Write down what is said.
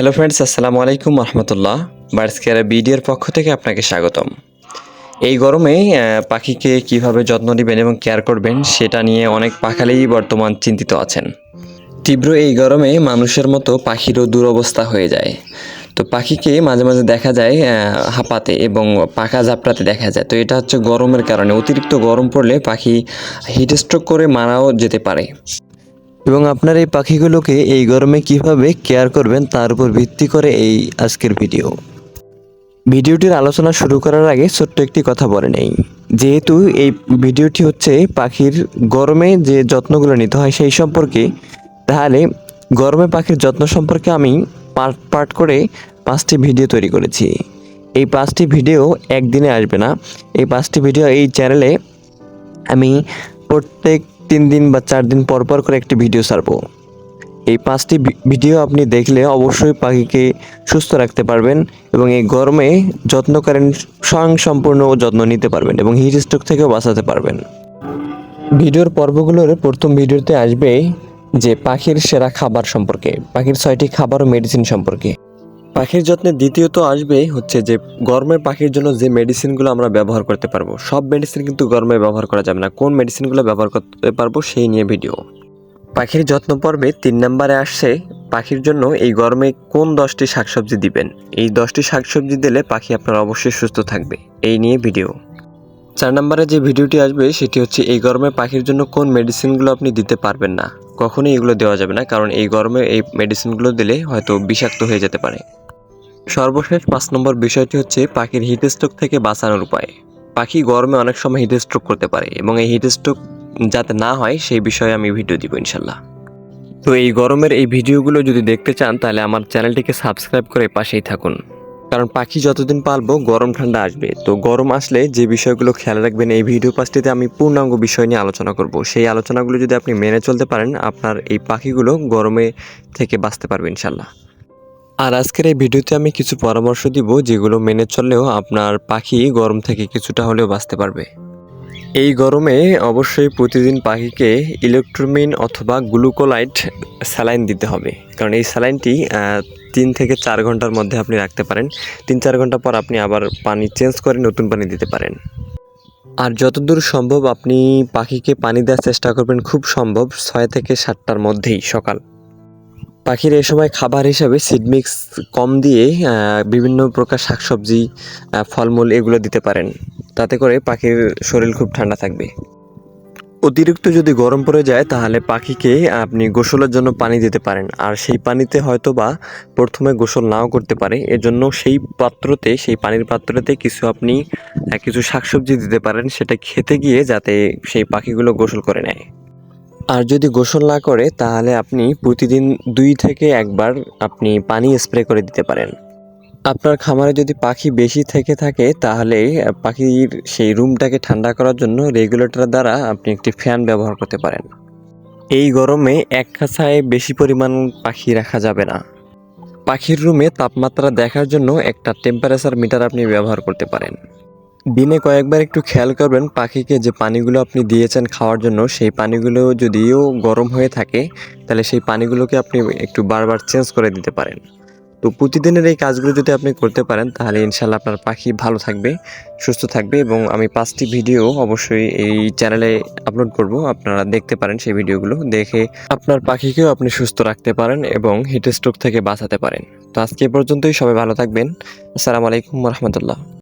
Hello friends, আসসালামু আলাইকুম রহমতুল্লাহ। Birds care ভিডিওর পক্ষ থেকে আপনাকে স্বাগতম। এই গরমে পাখিকে কিভাবে যত্ন নেবেন এবং কেয়ার করবেন সেটা নিয়ে অনেক পাখালেই বর্তমান চিন্তিত আছেন। তীব্র এই গরমে মানুষের মতো পাখিরও দুরবস্থা হয়ে যায়। তো পাখিকে মাঝে মাঝে দেখা যায় হাঁপাতে এবং পাখা ঝাপটাতে দেখা যায়। তো এটা হচ্ছে গরমের কারণে। অতিরিক্ত গরম পড়লে পাখি হিট স্ট্রোক করে মারাও যেতে পারে। এবং আপনার এই পাখিগুলোকে এই গরমে কিভাবে কেয়ার করবেন তার উপর ভিত্তি করে এই আজকের ভিডিওটির আলোচনা শুরু করার আগে ছোট্ট একটি কথা বলে নেই। যেহেতু এই ভিডিওটি হচ্ছে পাখির গরমে যে যত্নগুলো নিতে হয় সেই সম্পর্কে, তাহলে গরমে পাখির যত্ন সম্পর্কে আমি পার্ট পার্ট করে 5টি ভিডিও তৈরি করেছি। এই 5টি ভিডিও একদিনে আসবে না। এই 5টি ভিডিও এই চ্যানেলে আমি প্রত্যেক 3 দিন বা 4 দিন পর পর করে একটি ভিডিও ছাড়বো। এই 5টি ভিডিও আপনি দেখলে অবশ্যই পাখিকে সুস্থ রাখতে পারবেন এবং এই গরমে যত্ন করেন স্বয়ংসম্পূর্ণ যত্ন নিতে পারবেন এবং হিট স্ট্রোক থেকেও বাঁচাতে পারবেন। ভিডিওর পর্বগুলোর প্রথম ভিডিওতে আসবে যে পাখির সেরা খাবার সম্পর্কে, পাখির 6টি খাবার ও মেডিসিন সম্পর্কে। পাখির যত্নে দ্বিতীয়ত আসবে হচ্ছে যে গরমে পাখির জন্য যে মেডিসিনগুলো আমরা ব্যবহার করতে পারবো। সব মেডিসিন কিন্তু গরমে ব্যবহার করা যাবে না, কোন মেডিসিনগুলো ব্যবহার করতে পারবো সেই নিয়ে ভিডিও। পাখির যত্ন পর্বে 3 নম্বরে আসছে পাখির জন্য এই গরমে কোন 10টি শাকসবজি দিবেন। এই 10টি শাকসবজি দিলে পাখি আপনার অবশ্যই সুস্থ থাকবে, এই নিয়ে ভিডিও। 4 নম্বরে যে ভিডিওটি আসবে সেটি হচ্ছে এই গরমে পাখির জন্য কোন মেডিসিনগুলো আপনি দিতে পারবেন না, কখনোই এগুলো দেওয়া যাবে না, কারণ এই গরমে এই মেডিসিনগুলো দিলে হয়তো বিষাক্ত হয়ে যেতে পারে। সর্বশেষ 5 নম্বর বিষয়টি হচ্ছে পাখির হিট স্ট্রোক থেকে বাঁচানোর উপায়। পাখি গরমে অনেক সময় হিট স্ট্রোক করতে পারে এবং এই হিট স্ট্রোক যাতে না হয় সেই বিষয়ে আমি ভিডিও দিব ইনশাল্লাহ। তো এই গরমের এই ভিডিওগুলো যদি দেখতে চান তাহলে আমার চ্যানেলটিকে সাবস্ক্রাইব করে পাশেই থাকুন, কারণ পাখি যতদিন পালবো গরম ঠান্ডা আসবে। তো গরম আসলে যে বিষয়গুলো খেয়াল রাখবেন এই ভিডিও 5টিতে আমি পূর্ণাঙ্গ বিষয় নিয়ে আলোচনা করব। সেই আলোচনাগুলো যদি আপনি মেনে চলতে পারেন আপনার এই পাখিগুলো গরমে থেকে বাঁচতে পারবে ইনশাল্লাহ। আর আজকের এই ভিডিওতে আমি কিছু পরামর্শ দিব যেগুলো মেনে চললেও আপনার পাখি গরম থেকে কিছুটা হলেও বাঁচতে পারবে। এই গরমে অবশ্যই প্রতিদিন পাখিকে ইলেকট্রোমিন অথবা গ্লুকোলাইট স্যালাইন দিতে হবে, কারণ এই স্যালাইনটি 3 থেকে 4 ঘন্টার মধ্যে আপনি রাখতে পারেন। 3-4 ঘন্টা পর আপনি আবার পানি চেঞ্জ করে নতুন পানি দিতে পারেন। আর যতদূর সম্ভব আপনি পাখিকে পানি দেওয়ার চেষ্টা করবেন খুব সম্ভব 6 থেকে 7টার মধ্যেই সকাল। পাখির এই সময় খাবার হিসাবে সিড মিক্স কম দিয়ে বিভিন্ন প্রকার শাকসবজি, ফলমূল এগুলো দিতে পারেন, তাতে করে পাখির শরীর খুব ঠান্ডা থাকবে। অতিরিক্ত যদি গরম পড়ে যায় তাহলে পাখিকে আপনি গোসলের জন্য পানি দিতে পারেন, আর সেই পানিতে হয়তো বা প্রথমে গোসল নাও করতে পারে, এজন্য সেই পানির পাত্রতে কিছু শাকসবজি দিতে পারেন, সেটা খেতে গিয়ে যাতে সেই পাখিগুলো গোসল করে নেয়। আর যদি গোসল না করে তাহলে আপনি প্রতিদিন 2 থেকে 1 বার আপনি পানি স্প্রে করে দিতে পারেন। আপনার খামারে যদি পাখি বেশি থেকে থাকে তাহলে পাখির সেই রুমটাকে ঠান্ডা করার জন্য রেগুলেটর দ্বারা আপনি একটি ফ্যান ব্যবহার করতে পারেন। এই গরমে এক খাঁচায় বেশি পরিমাণ পাখি রাখা যাবে না। পাখির রুমে তাপমাত্রা দেখার জন্য একটা টেম্পারেচার মিটার আপনি ব্যবহার করতে পারেন। দিনে কয়েকবার একটু খেয়াল করবেন পাখিকে যে পানিগুলো আপনি দিয়েছেন খাওয়ার জন্য সেই পানিগুলো যদিও গরম হয়ে থাকে তাহলে সেই পানিগুলোকে আপনি একটু বারবার চেঞ্জ করে দিতে পারেন। তো প্রতিদিনের এই কাজগুলো যদি আপনি করতে পারেন তাহলে ইনশাল্লাহ আপনার পাখি ভালো থাকবে, সুস্থ থাকবে। এবং আমি 5টি ভিডিও অবশ্যই এই চ্যানেলে আপলোড করব, আপনারা দেখতে পারেন। সেই ভিডিওগুলো দেখে আপনার পাখিকেও আপনি সুস্থ রাখতে পারেন এবং হিট স্ট্রোক থেকে বাঁচাতে পারেন। তো আজকে এ পর্যন্তই, সবাই ভালো থাকবেন। আসসালামু আলাইকুম রহমতুল্লাহ।